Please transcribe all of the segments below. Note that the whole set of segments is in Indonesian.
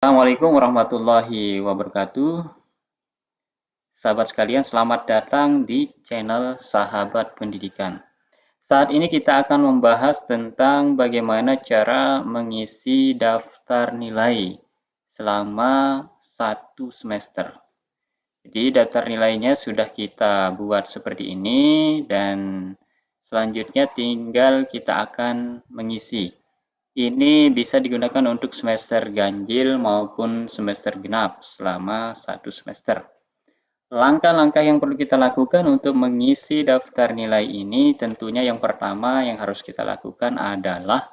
Assalamualaikum warahmatullahi wabarakatuh. Sahabat sekalian, selamat datang di channel Sahabat Pendidikan. Saat ini kita akan membahas tentang bagaimana cara mengisi daftar nilai selama satu semester. Jadi daftar nilainya sudah kita buat seperti ini dan selanjutnya tinggal kita akan mengisi. Ini bisa digunakan untuk semester ganjil maupun semester genap selama satu semester. Langkah-langkah yang perlu kita lakukan untuk mengisi daftar nilai ini, tentunya yang pertama yang harus kita lakukan adalah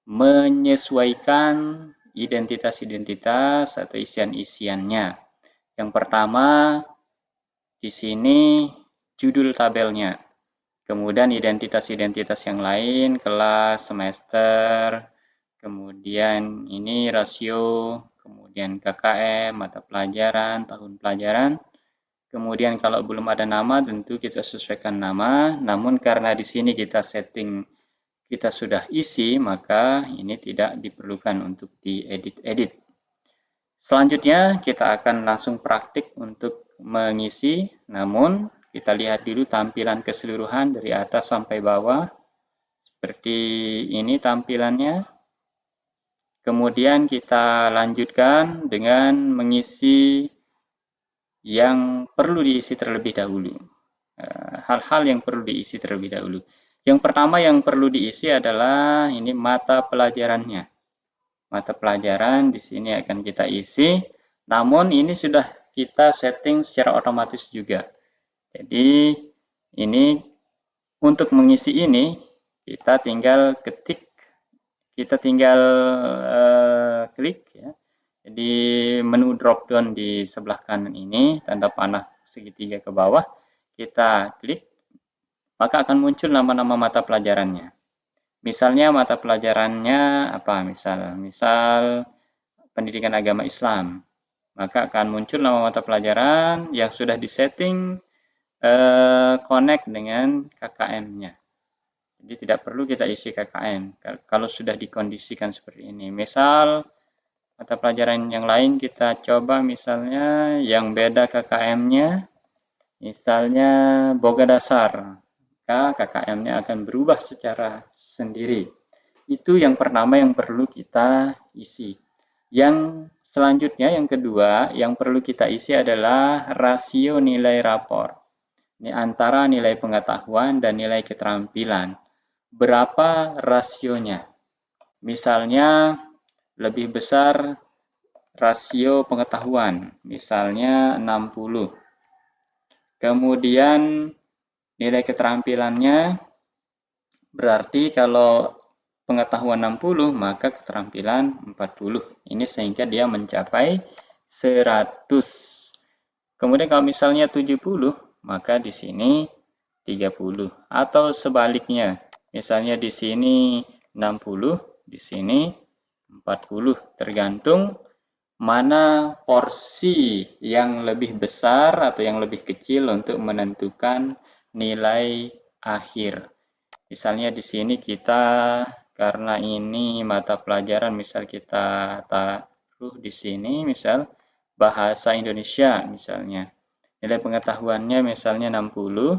menyesuaikan identitas-identitas atau isian-isiannya. Yang pertama, di sini judul tabelnya. Kemudian identitas-identitas yang lain, kelas, semester, kemudian ini rasio, kemudian KKM, mata pelajaran, tahun pelajaran. Kemudian kalau belum ada nama, tentu kita sesuaikan nama. Namun karena di sini kita setting, kita sudah isi, maka ini tidak diperlukan untuk diedit-edit. Selanjutnya kita akan langsung praktik untuk mengisi, namun kita lihat dulu tampilan keseluruhan dari atas sampai bawah. Seperti ini tampilannya. Kemudian kita lanjutkan dengan mengisi yang perlu diisi terlebih dahulu. Hal-hal yang perlu diisi terlebih dahulu. Yang pertama yang perlu diisi adalah ini mata pelajarannya. Mata pelajaran di sini akan kita isi, namun ini sudah kita setting secara otomatis juga. Jadi ini untuk mengisi ini kita tinggal ketik, kita tinggal klik ya. Jadi menu drop down di sebelah kanan ini tanda panah segitiga ke bawah, kita klik, maka akan muncul nama-nama mata pelajarannya. Misalnya mata pelajarannya apa? Misal pendidikan agama Islam, maka akan muncul nama mata pelajaran yang sudah disetting connect dengan KKM-nya. Jadi tidak perlu kita isi KKM kalau sudah dikondisikan seperti ini. Misal mata pelajaran yang lain kita coba misalnya yang beda KKM-nya, misalnya boga dasar, maka KKM-nya akan berubah secara sendiri. Itu yang pertama yang perlu kita isi. Yang selanjutnya, yang kedua, yang perlu kita isi adalah rasio nilai rapor. Ini antara nilai pengetahuan dan nilai keterampilan. Berapa rasionya? Misalnya lebih besar rasio pengetahuan, misalnya 60. Kemudian nilai keterampilannya berarti kalau pengetahuan 60, maka keterampilan 40. Ini sehingga dia mencapai 100. Kemudian kalau misalnya 70, maka di sini 30. Atau sebaliknya, misalnya di sini 60, di sini 40. Tergantung mana porsi yang lebih besar atau yang lebih kecil untuk menentukan nilai akhir. Misalnya di sini kita karena ini mata pelajaran, misal kita taruh di sini misal bahasa Indonesia misalnya. Nilai pengetahuannya misalnya 60,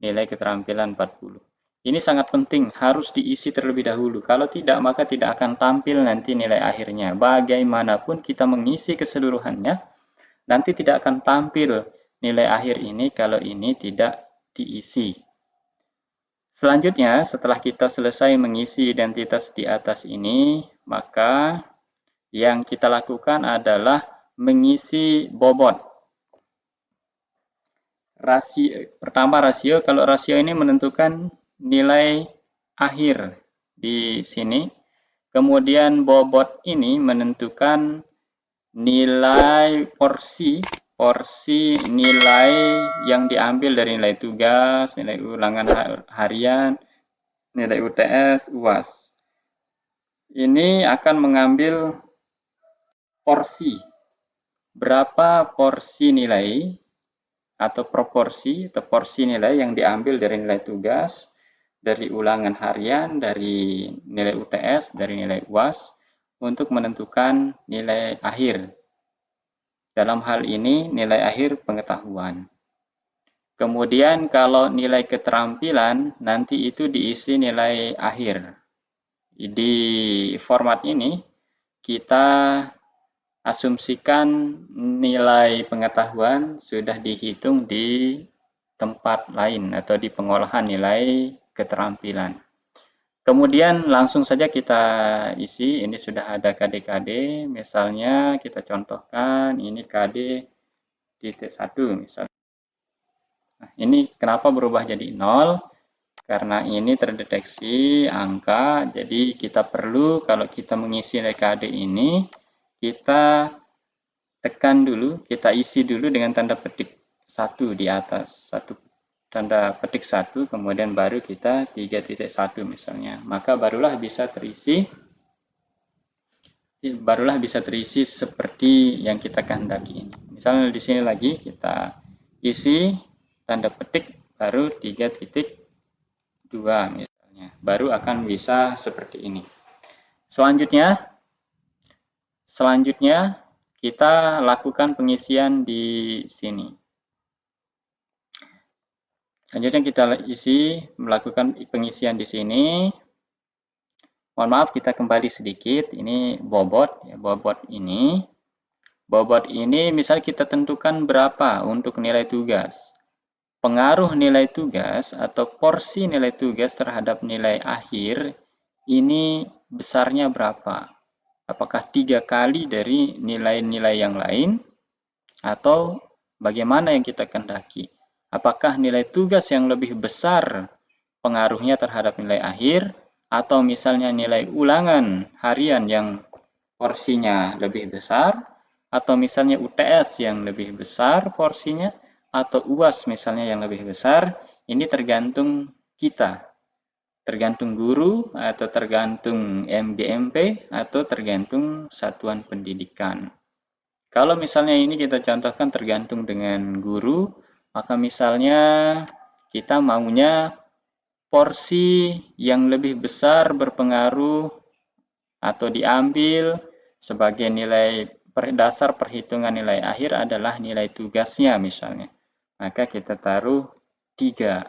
nilai keterampilan 40. Ini sangat penting, harus diisi terlebih dahulu. Kalau tidak, maka tidak akan tampil nanti nilai akhirnya. Bagaimanapun kita mengisi keseluruhannya, nanti tidak akan tampil nilai akhir ini kalau ini tidak diisi. Selanjutnya, setelah kita selesai mengisi identitas di atas ini, maka yang kita lakukan adalah mengisi bobot. Pertama rasio, kalau rasio ini menentukan nilai akhir di sini. Kemudian bobot ini menentukan nilai porsi nilai yang diambil dari nilai tugas, nilai ulangan harian, nilai UTS, UAS. Ini akan mengambil porsi. Berapa porsi nilai atau proporsi atau porsi nilai yang diambil dari nilai tugas, dari ulangan harian, dari nilai UTS, dari nilai UAS untuk menentukan nilai akhir. Dalam hal ini nilai akhir pengetahuan. Kemudian kalau nilai keterampilan nanti itu diisi nilai akhir. Di format ini kita asumsikan nilai pengetahuan sudah dihitung di tempat lain atau di pengolahan nilai keterampilan. Kemudian langsung saja kita isi, ini sudah ada KD-KD, misalnya kita contohkan ini KD titik 1 misalnya. Nah, ini kenapa berubah jadi 0? Karena ini terdeteksi angka, jadi kita perlu kalau kita mengisi KD ini, kita tekan dulu, kita isi dulu dengan tanda petik 1 di atas, tanda petik 1, kemudian baru kita 3.1 misalnya. Maka barulah bisa terisi seperti yang kita kehendaki. Misalnya di sini lagi kita isi tanda petik baru 3.2 misalnya, baru akan bisa seperti ini. Selanjutnya kita lakukan pengisian di sini. Selanjutnya kita melakukan pengisian di sini. Mohon maaf, kita kembali sedikit. Ini bobot, ya, bobot ini misal kita tentukan berapa untuk nilai tugas. Pengaruh nilai tugas atau porsi nilai tugas terhadap nilai akhir ini besarnya berapa? Apakah 3 kali dari nilai-nilai yang lain atau bagaimana yang kita kehendaki? Apakah nilai tugas yang lebih besar pengaruhnya terhadap nilai akhir atau misalnya nilai ulangan harian yang porsinya lebih besar atau misalnya UTS yang lebih besar porsinya atau UAS misalnya yang lebih besar, ini tergantung kita, tergantung guru atau tergantung MGMP atau tergantung satuan pendidikan. Kalau misalnya ini kita contohkan tergantung dengan guru, maka misalnya kita maunya porsi yang lebih besar berpengaruh atau diambil sebagai nilai dasar perhitungan nilai akhir adalah nilai tugasnya misalnya. Maka kita taruh 3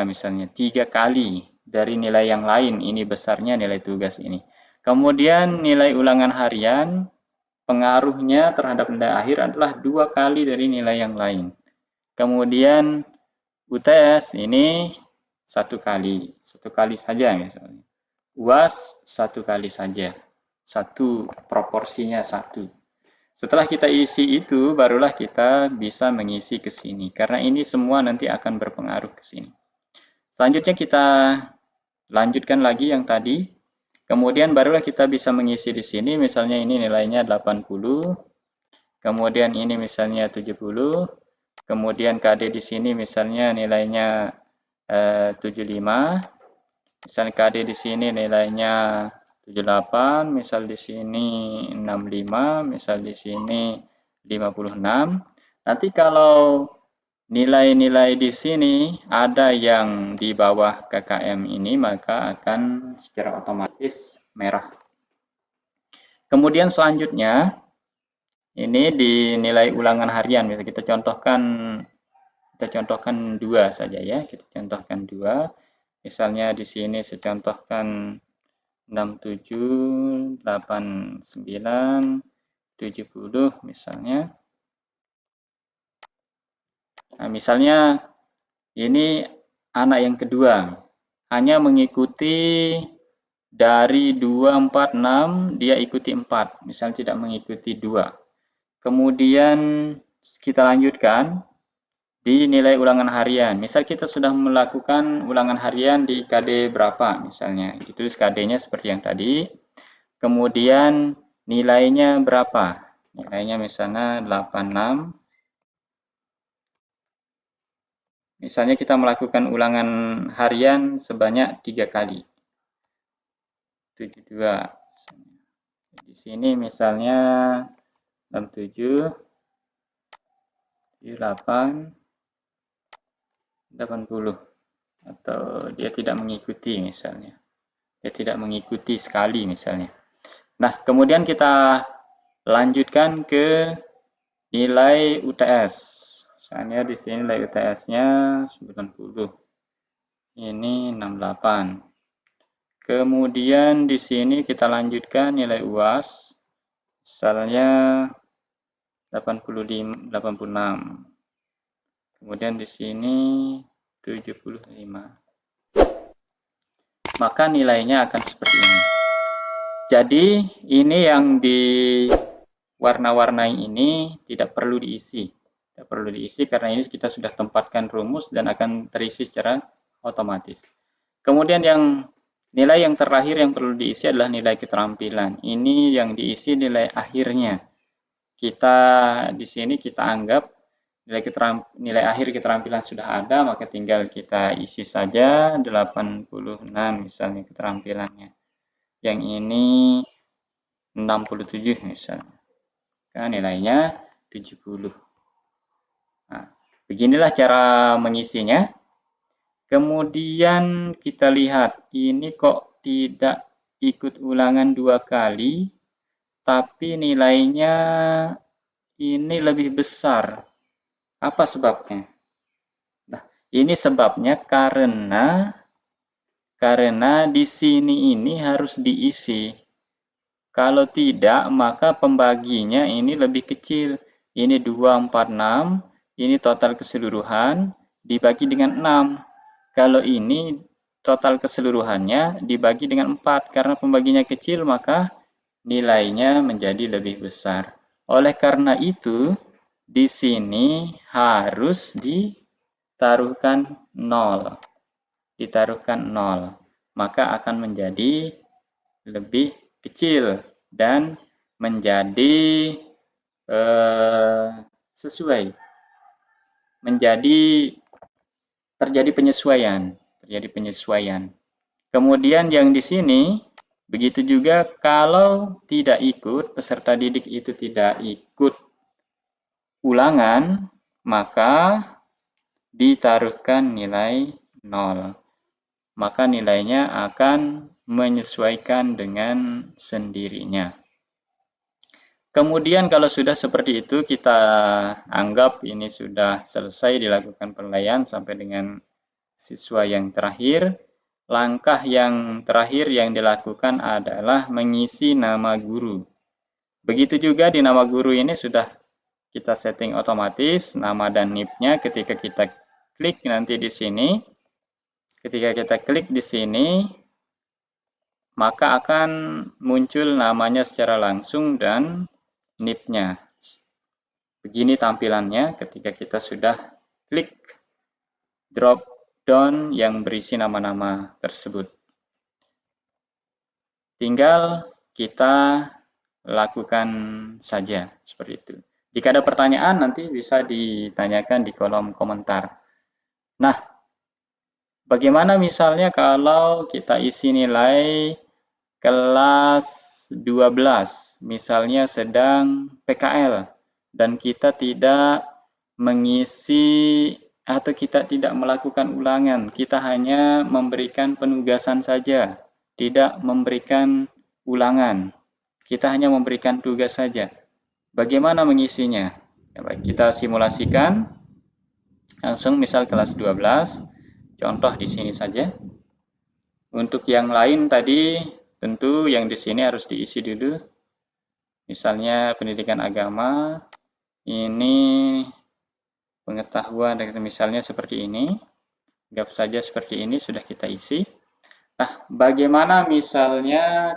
misalnya, 3 kali dari nilai yang lain, ini besarnya nilai tugas ini. Kemudian nilai ulangan harian, pengaruhnya terhadap nilai akhir adalah 2 kali dari nilai yang lain. Kemudian UTS ini 1 kali saja misalnya. UAS 1 kali saja, proporsinya 1. Setelah kita isi itu, barulah kita bisa mengisi ke sini. Karena ini semua nanti akan berpengaruh ke sini. Selanjutnya kita lanjutkan lagi yang tadi. Kemudian barulah kita bisa mengisi di sini. Misalnya ini nilainya 80. Kemudian ini misalnya 70. Kemudian KD di sini misalnya nilainya 75. Misalnya KD di sini nilainya 78, misal di sini 65, misal di sini 56. Nanti kalau nilai-nilai di sini ada yang di bawah KKM ini, maka akan secara otomatis merah. Kemudian selanjutnya, ini di nilai ulangan harian, bisa kita contohkan 2 saja ya, kita contohkan 2. Misalnya di sini saya contohkan 67, 89, 70 misalnya. Nah, misalnya ini anak yang kedua, hanya mengikuti dari 2, 4, 6, dia ikuti 4, misalnya tidak mengikuti 2. Kemudian kita lanjutkan di nilai ulangan harian. Misal kita sudah melakukan ulangan harian di KD berapa misalnya. Ditulis KD-nya seperti yang tadi. Kemudian nilainya berapa? Nilainya misalnya 86. Misalnya kita melakukan ulangan harian sebanyak 3 kali. 72. Di sini misalnya 67, 78, 80 atau dia tidak mengikuti misalnya ya tidak mengikuti sekali misalnya. Nah, kemudian kita lanjutkan ke nilai UTS. Misalnya di sini nilai UTS-nya 90. Ini 68. Kemudian di sini kita lanjutkan nilai UAS. Misalnya 86. Kemudian di sini 75. Maka nilainya akan seperti ini. Jadi ini yang di warna-warnai ini tidak perlu diisi. Tidak perlu diisi karena ini kita sudah tempatkan rumus dan akan terisi secara otomatis. Kemudian nilai yang terakhir yang perlu diisi adalah nilai keterampilan. Ini yang diisi nilai akhirnya. Kita di sini kita anggap nilai akhir keterampilan sudah ada, maka tinggal kita isi saja 86 misalnya keterampilannya. Yang ini 67 misalnya. Kan nilainya 70. Nah, beginilah cara mengisinya. Kemudian kita lihat, ini kok tidak ikut ulangan 2 kali, tapi nilainya ini lebih besar. Apa sebabnya? Nah, ini sebabnya karena di sini ini harus diisi. Kalau tidak, maka pembaginya ini lebih kecil. Ini 246, ini total keseluruhan dibagi dengan 6. Kalau ini total keseluruhannya dibagi dengan 4. Karena pembaginya kecil, maka nilainya menjadi lebih besar. Oleh karena itu, di sini harus ditaruhkan 0. Ditaruhkan 0. Maka akan menjadi lebih kecil dan menjadi sesuai. Terjadi penyesuaian. Kemudian yang di sini begitu juga kalau tidak ikut, peserta didik itu tidak ikut ulangan, maka ditaruhkan nilai 0. Maka nilainya akan menyesuaikan dengan sendirinya. Kemudian kalau sudah seperti itu, kita anggap ini sudah selesai dilakukan penilaian sampai dengan siswa yang terakhir. Langkah yang terakhir yang dilakukan adalah mengisi nama guru. Begitu juga di nama guru ini sudah kita setting otomatis nama dan NIP-nya. Ketika kita klik nanti di sini, maka akan muncul namanya secara langsung dan NIP-nya. Begini tampilannya ketika kita sudah klik drop down yang berisi nama-nama tersebut. Tinggal kita lakukan saja seperti itu. Jika ada pertanyaan nanti bisa ditanyakan di kolom komentar. Nah, bagaimana misalnya kalau kita isi nilai kelas 12, misalnya sedang PKL, dan kita tidak mengisi atau kita tidak melakukan ulangan, kita hanya memberikan penugasan saja, tidak memberikan ulangan, kita hanya memberikan tugas saja. Bagaimana mengisinya? Ya, baik, kita simulasikan langsung misal kelas 12, contoh di sini saja. Untuk yang lain tadi tentu yang di sini harus diisi dulu. Misalnya pendidikan agama, ini pengetahuan, misalnya seperti ini. Anggap saja seperti ini sudah kita isi. Nah, bagaimana misalnya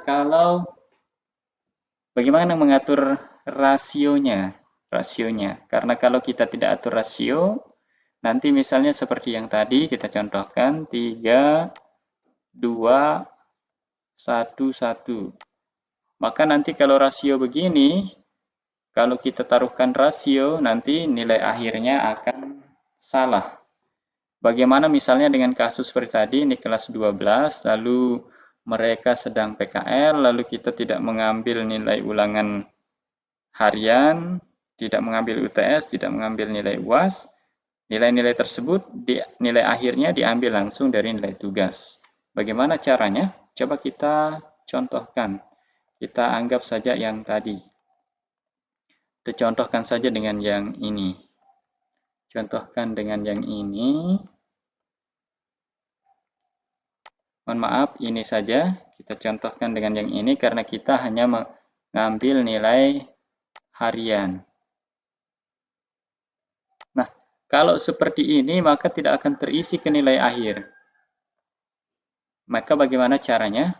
bagaimana mengatur rasionya? Karena kalau kita tidak atur rasio, nanti misalnya seperti yang tadi kita contohkan 3, 2, 1, 1. Maka nanti kalau rasio begini, kalau kita taruhkan rasio, nanti nilai akhirnya akan salah. Bagaimana misalnya dengan kasus seperti tadi, ini kelas 12, lalu mereka sedang PKL, lalu kita tidak mengambil nilai ulangan harian, tidak mengambil UTS, tidak mengambil nilai UAS, nilai-nilai tersebut, nilai akhirnya diambil langsung dari nilai tugas. Bagaimana caranya? Coba kita contohkan. Kita anggap saja yang tadi. Kita contohkan saja dengan yang ini. Contohkan dengan yang ini. Mohon maaf, ini saja. Kita contohkan dengan yang ini karena kita hanya mengambil nilai harian. Nah, kalau seperti ini maka tidak akan terisi ke nilai akhir. Maka bagaimana caranya?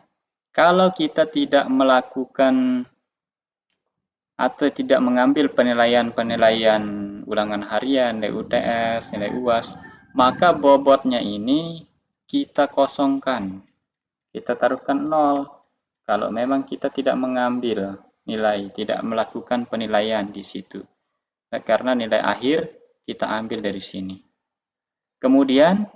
Kalau kita tidak melakukan atau tidak mengambil penilaian-penilaian ulangan harian, nilai UTS, nilai UAS, maka bobotnya ini kita kosongkan. Kita taruhkan 0. Kalau memang kita tidak mengambil nilai, tidak melakukan penilaian di situ. Nah, karena nilai akhir kita ambil dari sini. Kemudian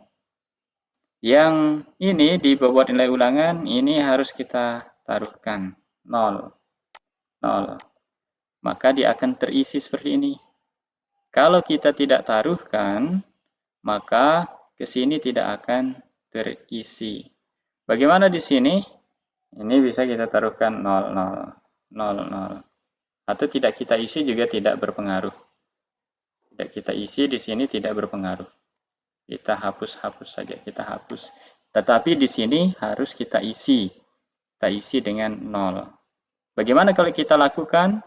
yang ini di bobot nilai ulangan ini harus kita taruhkan 0. 0. Maka dia akan terisi seperti ini. Kalau kita tidak taruhkan, maka ke sini tidak akan terisi. Bagaimana di sini? Ini bisa kita taruhkan 0, 0, 0, 0. Atau tidak kita isi juga tidak berpengaruh. Tidak kita isi di sini tidak berpengaruh. Kita hapus-hapus saja, kita hapus. Tetapi di sini harus kita isi. Kita isi dengan 0. Bagaimana kalau kita lakukan?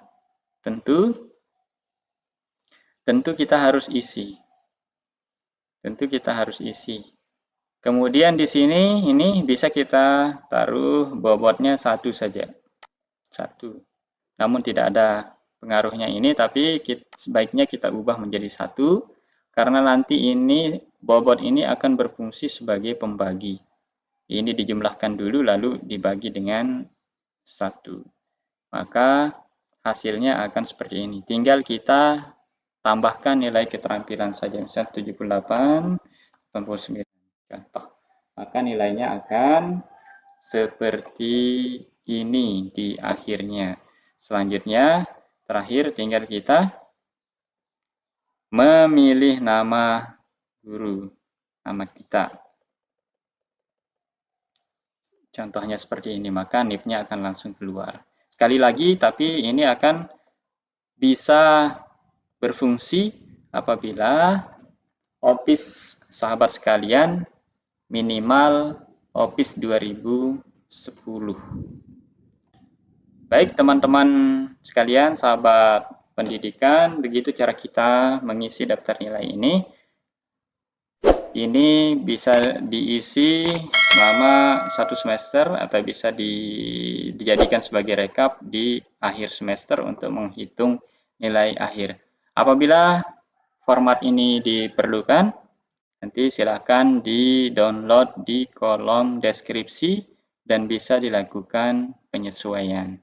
Tentu kita harus isi. Tentu kita harus isi. Kemudian di sini ini bisa kita taruh bobotnya 1 saja. 1. Namun tidak ada pengaruhnya ini, tapi sebaiknya kita ubah menjadi 1 karena nanti ini bobot ini akan berfungsi sebagai pembagi. Ini dijumlahkan dulu lalu dibagi dengan 1. Maka hasilnya akan seperti ini. Tinggal kita tambahkan nilai keterampilan saja, misalnya 78, 89 contoh. Maka nilainya akan seperti ini di akhirnya. Selanjutnya, terakhir tinggal kita memilih nama guru, nama kita. Contohnya seperti ini, maka NIP-nya akan langsung keluar. Sekali lagi, tapi ini akan bisa berfungsi apabila Office sahabat sekalian minimal Office 2010. Baik teman-teman sekalian, sahabat pendidikan, begitu cara kita mengisi daftar nilai ini. Ini bisa diisi selama 1 semester atau bisa dijadikan sebagai rekap di akhir semester untuk menghitung nilai akhir. Apabila format ini diperlukan, nanti silakan di-download di kolom deskripsi dan bisa dilakukan penyesuaian.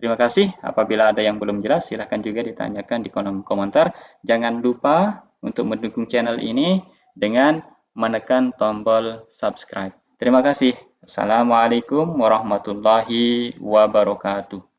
Terima kasih. Apabila ada yang belum jelas, silakan juga ditanyakan di kolom komentar. Jangan lupa untuk mendukung channel ini dengan menekan tombol subscribe. Terima kasih. Assalamualaikum warahmatullahi wabarakatuh.